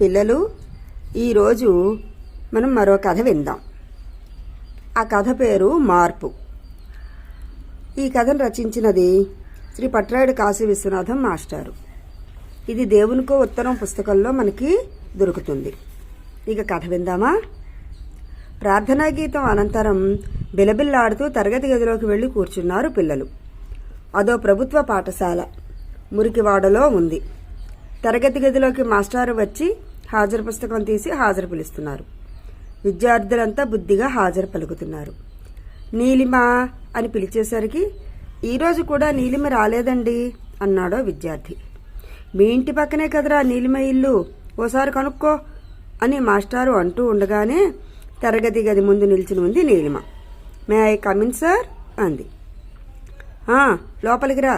పిల్లలు, ఈరోజు మనం మరో కథ విందాం. ఆ కథ పేరు మార్పు. ఈ కథను రచించినది శ్రీ పట్రాయుడు కాశీ విశ్వనాథం మాస్టారు. ఇది దేవునికో ఉత్తరం పుస్తకంలో మనకి దొరుకుతుంది. ఇక కథ విందామా? ప్రార్థనా గీతం అనంతరం బిలబిల్లాడుతూ తరగతి గదిలోకి వెళ్లి కూర్చున్నారు పిల్లలు. అదో ప్రభుత్వ పాఠశాల మురికివాడలో ఉంది. తరగతి గదిలోకి మాస్టారు వచ్చి హాజరు పుస్తకం తీసి హాజరు పిలుస్తున్నారు. విద్యార్థులంతా బుద్ధిగా హాజరు పలుకుతున్నారు. నీలిమ అని పిలిచేసరికి, ఈరోజు కూడా నీలిమ రాలేదండి అన్నాడో విద్యార్థి. మీ ఇంటి పక్కనే కదరా నీలిమ ఇల్లు, ఓసారి కనుక్కో అని మాస్టారు అంటూ ఉండగానే తరగతి గది ముందు నిల్చుని ఉంది Neelima. May I come in sir అంది. లోపలికి రా,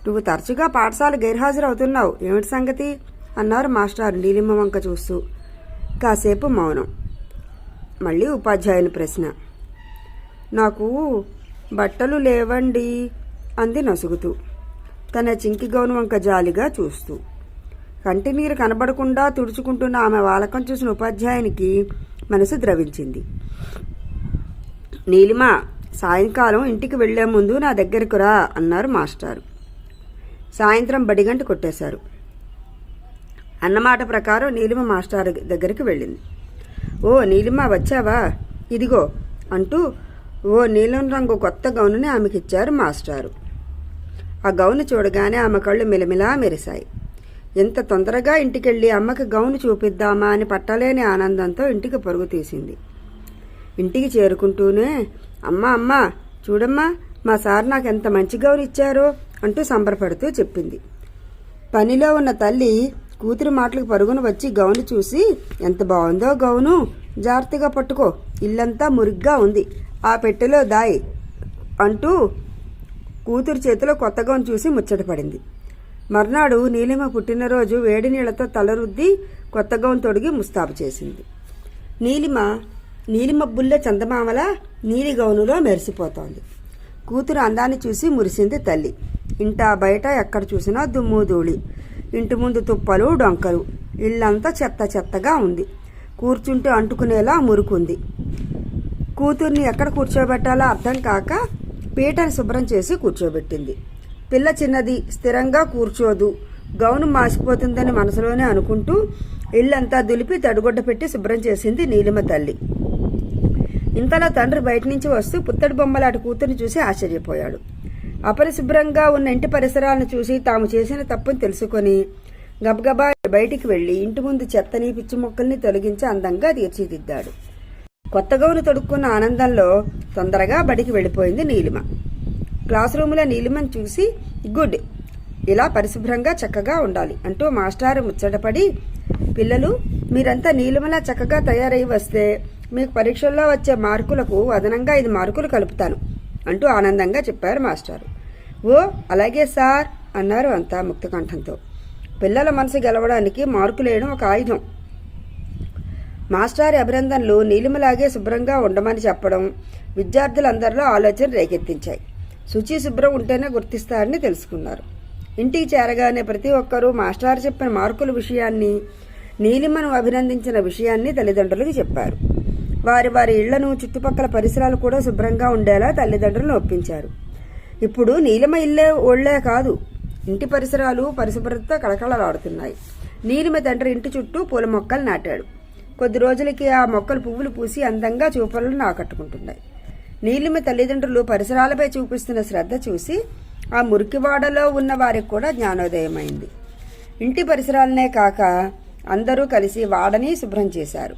నువ్వు తరచుగా పాఠశాల గైర్హాజరు అవుతున్నావు, ఏమిటి సంగతి అన్నారు మాస్టారు నీలిమ వంక చూస్తూ. కాసేపు మౌనం. మళ్ళీ ఉపాధ్యాయుని ప్రశ్న. నాకు బట్టలు లేవండి అంది నసుగుతూ, తన చింకి గౌను వంక జాలిగా చూస్తూ. కంటి నీరు కనబడకుండా తుడుచుకుంటున్న ఆమె వాలకం చూసిన ఉపాధ్యాయునికి మనసు ద్రవించింది. నీలిమ, సాయంకాలం ఇంటికి వెళ్లే ముందు నా దగ్గరకు రా అన్నారు మాస్టారు. సాయంత్రం బడిగంట కొట్టేశారు. అన్నమాట ప్రకారం నీలిమ మాస్టారు దగ్గరికి వెళ్ళింది. ఓ నీలిమ, వచ్చావా? ఇదిగో అంటూ ఓ నీలం రంగు కొత్త గౌనుని ఆమెకిచ్చారు మాస్టారు. ఆ గౌను చూడగానే ఆమె కళ్ళు మిలమిలా మెరిశాయి. ఎంత తొందరగా ఇంటికెళ్ళి అమ్మకి గౌను చూపిద్దామా అని పట్టలేని ఆనందంతో ఇంటికి పరుగు తీసింది. ఇంటికి చేరుకుంటూనే, అమ్మా చూడమ్మా, మా సార్ నాకు ఎంత మంచి గౌను ఇచ్చారో అంటూ సంబరపడుతూ చెప్పింది. పనిలో ఉన్న తల్లి కూతురు మాటలకు పరుగున వచ్చి గౌను చూసి, ఎంత బాగుందో గౌను, జాగ్రత్తగా పట్టుకో, ఇల్లంతా మురిగ్గా ఉంది, ఆ పెట్టెలో దాయి అంటూ కూతురు చేతిలో కొత్త గౌను చూసి ముచ్చటపడింది. మర్నాడు నీలిమ పుట్టినరోజు వేడి నీళ్లతో తలరుద్ది కొత్త గౌను తొడిగి ముస్తాబు చేసింది. నీలిమబ్బుల్ల చందమామల నీలి గౌనులో మెరిసిపోతోంది. కూతురు అందాన్ని చూసి మురిసింది తల్లి. ఇంటా బయట ఎక్కడ చూసినా దుమ్ము ధూళి, ఇంటి ముందు తుప్పలు డొంకలు, ఇల్లంతా చెత్త చెత్తగా ఉంది. కూర్చుంటే అంటుకునేలా మురుకుంది. కూతుర్ని ఎక్కడ కూర్చోబెట్టాలో అర్థం కాక పీటని శుభ్రం చేసి కూర్చోబెట్టింది. పిల్ల చిన్నది, స్థిరంగా కూర్చోదు, గౌను మాసిపోతుందని మనసులోనే అనుకుంటూ ఇల్లంతా దులిపి తడిగుడ్డ పెట్టి శుభ్రం చేసింది నీలిమ తల్లి. ఇంతలో తండ్రి బయట నుంచి వస్తూ పుత్తడి బొమ్మలాంటి కూతుర్ని చూసి ఆశ్చర్యపోయాడు. అపరిశుభ్రంగా ఉన్న ఇంటి పరిసరాలను చూసి తాము చేసిన తప్పుని తెలుసుకొని గబగబా బయటికి వెళ్లి ఇంటి ముందు చెత్తని పిచ్చి మొక్కల్ని తొలగించి అందంగా తీర్చిదిద్దాడు. కొత్త గౌను తొడుక్కున్న ఆనందంలో తొందరగా బడికి వెళ్లిపోయింది నీలిమ. క్లాస్ రూములో నీలిమను చూసి, గుడ్, ఇలా పరిశుభ్రంగా చక్కగా ఉండాలి అంటూ మాస్టారు ముచ్చటపడి, పిల్లలు, మీరంతా నీలిమలా చక్కగా తయారై వస్తే మీకు పరీక్షల్లో వచ్చే మార్కులకు అదనంగా 5 మార్కులు కలుపుతాను అంటూ ఆనందంగా చెప్పారు మాస్టారు. ఓ అలాగే సార్ అన్నారు అంతా ముక్తకంఠంతో. పిల్లల మనసు గెలవడానికి మార్కులేయడం ఒక ఆయుధం. మాస్టారి అభినందనలు నీలిమలాగే శుభ్రంగా ఉండమని చెప్పడం విద్యార్థులందరిలో ఆలోచన రేకెత్తించాయి. శుచి శుభ్రం ఉంటేనే గుర్తిస్తారని తెలుసుకున్నారు. ఇంటికి చేరగానే ప్రతి ఒక్కరూ మాస్టారు చెప్పిన మార్కుల విషయాన్ని, నీలిమను అభినందించిన విషయాన్ని తల్లిదండ్రులకు చెప్పారు. వారి వారి ఇళ్లను, చుట్టుపక్కల పరిసరాలు కూడా శుభ్రంగా ఉండేలా తల్లిదండ్రులను ఒప్పించారు. ఇప్పుడు నీలిమ ఇల్లే ఒళ్లే కాదు, ఇంటి పరిసరాలు పరిశుభ్రతతో కళకళలాడుతున్నాయి. నీలిమ తండ్రి ఇంటి చుట్టూ పూల మొక్కలు నాటాడు. కొద్ది రోజులకి ఆ మొక్కలు పువ్వులు పూసి అందంగా చూపలను ఆకట్టుకుంటున్నాయి. నీలిమ తల్లిదండ్రులు పరిసరాలపై చూపిస్తున్న శ్రద్ధ చూసి ఆ మురికివాడలో ఉన్న వారికి కూడా జ్ఞానోదయమైంది. ఇంటి పరిసరాలనే కాక అందరూ కలిసి వాడని శుభ్రం చేశారు.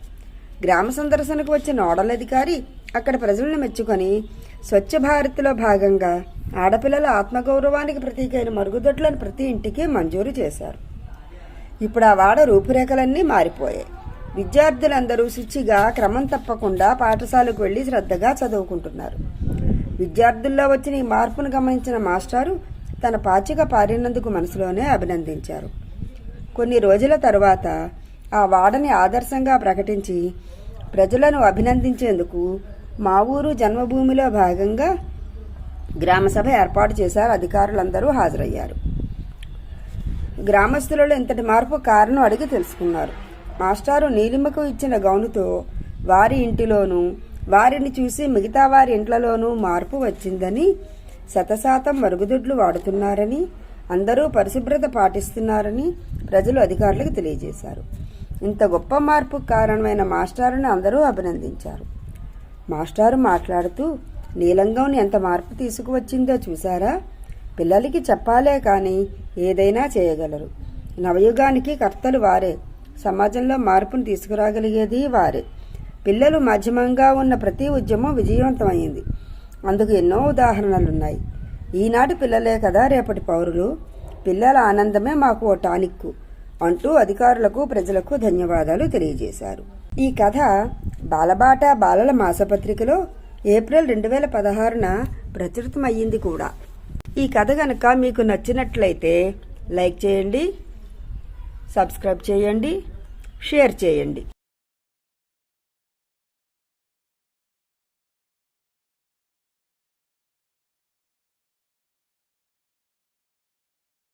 గ్రామ సందర్శనకు వచ్చిన నోడల్ అధికారి అక్కడ ప్రజలను మెచ్చుకొని స్వచ్ఛ భారత్లో భాగంగా ఆడపిల్లల ఆత్మగౌరవానికి ప్రతీకైన మరుగుదొడ్లను ప్రతి ఇంటికి మంజూరు చేశారు. ఇప్పుడు ఆ వాడ రూపురేఖలన్నీ మారిపోయాయి. విద్యార్థులందరూ శుచిగా క్రమం తప్పకుండా పాఠశాలకు వెళ్లి శ్రద్ధగా చదువుకుంటున్నారు. విద్యార్థుల్లో వచ్చిన ఈ మార్పును గమనించిన మాస్టారు తన పాచిక పారినందుకు మనసులోనే అభినందించారు. కొన్ని రోజుల తరువాత ఆ వాడని ఆదర్శంగా ప్రకటించి ప్రజలను అభినందించేందుకు మా ఊరు జన్మభూమిలో భాగంగా గ్రామసభ ఏర్పాటు చేశారు. అధికారులందరూ హాజరయ్యారు. గ్రామస్తులలో ఇంతటి మార్పు కారణం అడిగి తెలుసుకున్నారు. మాస్టారు నీలిమకు ఇచ్చిన గౌనుతో వారి ఇంటిలోనూ వారిని చూసి మిగతా వారి ఇంట్లలోనూ మార్పు వచ్చిందని, శతశాతం మరుగుదొడ్లు వాడుతున్నారని, అందరూ పరిశుభ్రత పాటిస్తున్నారని ప్రజలు అధికారులకు తెలియజేశారు. ఇంత గొప్ప మార్పుకు కారణమైన మాస్టారుని అందరూ అభినందించారు. మాస్టారు మాట్లాడుతూ, నీలంగౌన్ ఎంత మార్పు తీసుకువచ్చిందో చూశారా? పిల్లలకి చెప్పాలే కానీ ఏదైనా చేయగలరు. నవయుగానికి కర్తలు వారే. సమాజంలో మార్పును తీసుకురాగలిగేది వారే. పిల్లలు మాధ్యమంగా ఉన్న ప్రతి ఉద్యమం విజయవంతమైంది. అందుకు ఎన్నో ఉదాహరణలున్నాయి. ఈనాటి పిల్లలే కదా రేపటి పౌరులు. పిల్లల ఆనందమే మాకు ఓ టానిక్కు అంటూ అధికారులకు, ప్రజలకు ధన్యవాదాలు తెలియజేశారు. ఈ కథ బాలబాట బాలల మాసపత్రికలో ఏప్రిల్ 2016న ప్రచురితమయ్యింది కూడా. ఈ కథ గనక మీకు నచ్చినట్లయితే లైక్ చేయండి, సబ్స్క్రైబ్ చేయండి, షేర్ చేయండి.